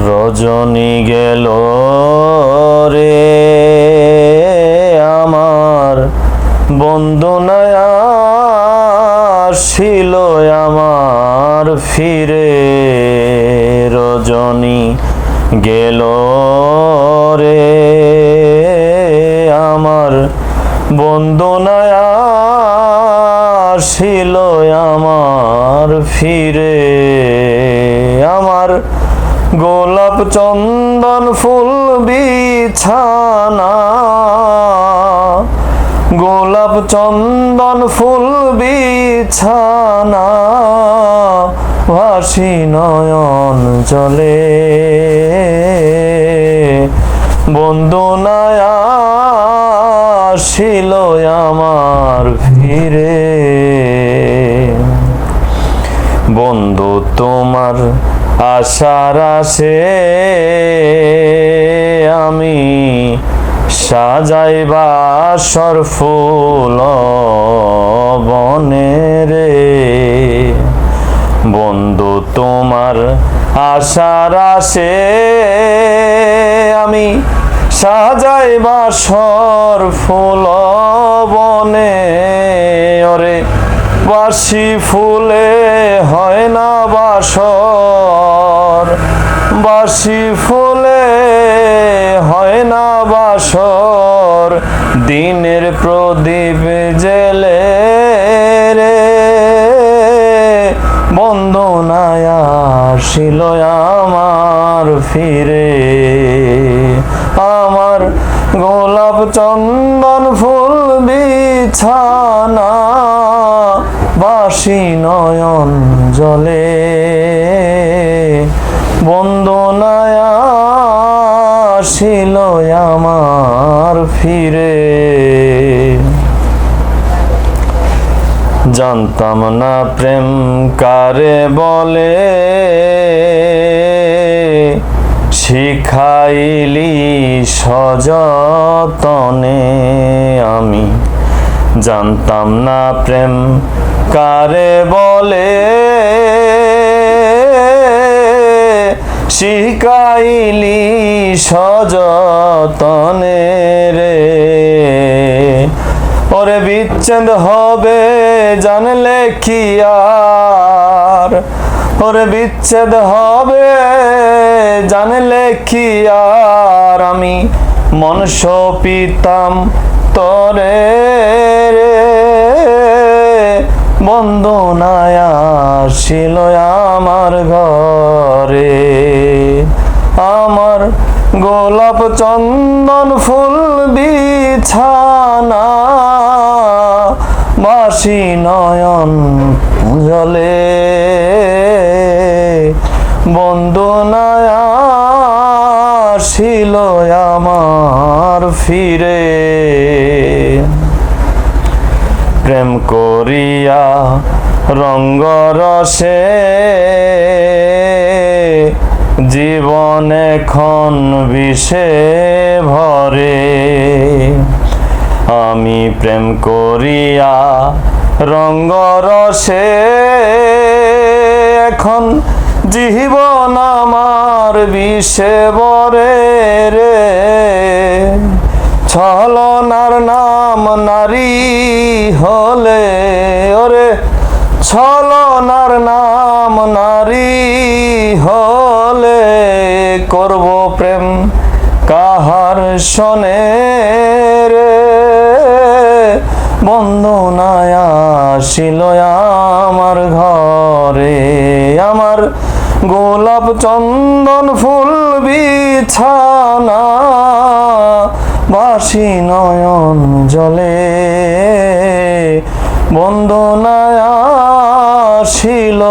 রজনী গেল রে আমার, বন্ধু নাই আসিল আমার ফিরে। রজনী গেল রে আমার, বন্ধু নাই আসিল আমার ফিরে। আমার গোলাপ চন্দন ফুল বিছানা, গোলাপ চন্দন ফুল বিছানা, ভাসি নয়ন জলে। বন্ধু নাই আসিল আমার ফিরে। বন্ধু তোমার আশার আশে আমি সাজাই বাসর ফুল বনে রে। বন্ধু তোমার আশার আশে আমি সাজাই বাসর ফুল বনে। ওরে বাসি ফুলে হয় না বাসর, বাসি ফুলে হয় না বাসর, দিনের প্রদীপ জেলে রে। বন্ধু নাই আসিল আমার ফিরে। আমার গোলাপ চন্দন ফুল বিছানা, বাসি নয়ন জলে। বন্ধু নাই আসিল আমার ফিরে। জানতাম না প্রেম কারে বলে, শিখাইলি সযতনে আমি। জানতাম না প্রেম কারে বলে, শিখাইলি সযতনে রে। ওরে বিচ্ছেদ হবে জানলে কি আর, ওরে বিচ্ছেদ হবে জানলে কি আর, আমি মন সপিতাম তরে রে। বন্ধু নাই আসিল আমার ঘরে। আমার গোলাপ চন্দন ফুল বিছানা, বাসি নয়ন জলে। বন্ধু নাই আসিল আমার ফিরে। প্রেম করিয়া রঙ্গরসে জীবন এখন বিষে ভরে। আমি প্রেম করিয়া রঙ্গরসে এখন জীবন আমার বিষে ভরে রে। ছলনার নাম নারী হলে, ওরে ছলনার নাম নারী হলে, করব প্রেম কাহার শোনে রে। বন্ধু নাই আসিল আমার ঘরে। আমার গোলাপ চন্দন ফুল বিছানা, বাসি নয়ন জলে। বন্ধু নাই আসিল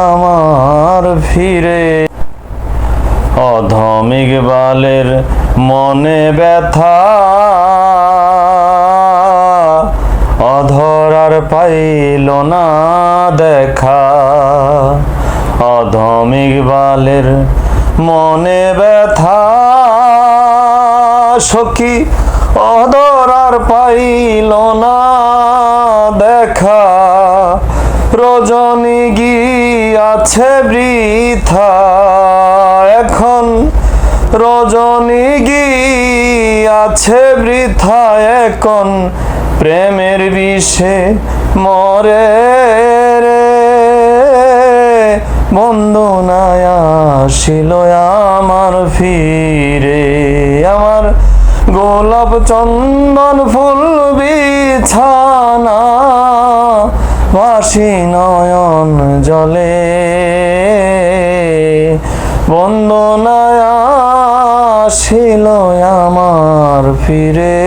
আমার ফিরে। অধমিক বালের মনে ব্যথা, অধরার পাইল না দেখা। অধমিক বালের মনে ব্যথা, সখী অধরার পাইল না দেখা। রজনী গিয়াছে বৃথা, এখন রজনী গিয়াছে বৃথা এখন প্রেমের বিষে মরে রে। বন্ধু নাই আসিল আমার ফিরে, আমার গোলাপ চন্দন ফুল বিছানা ভাসি নয়ন জলে। বন্ধু নাই আসিল আমার ফিরে।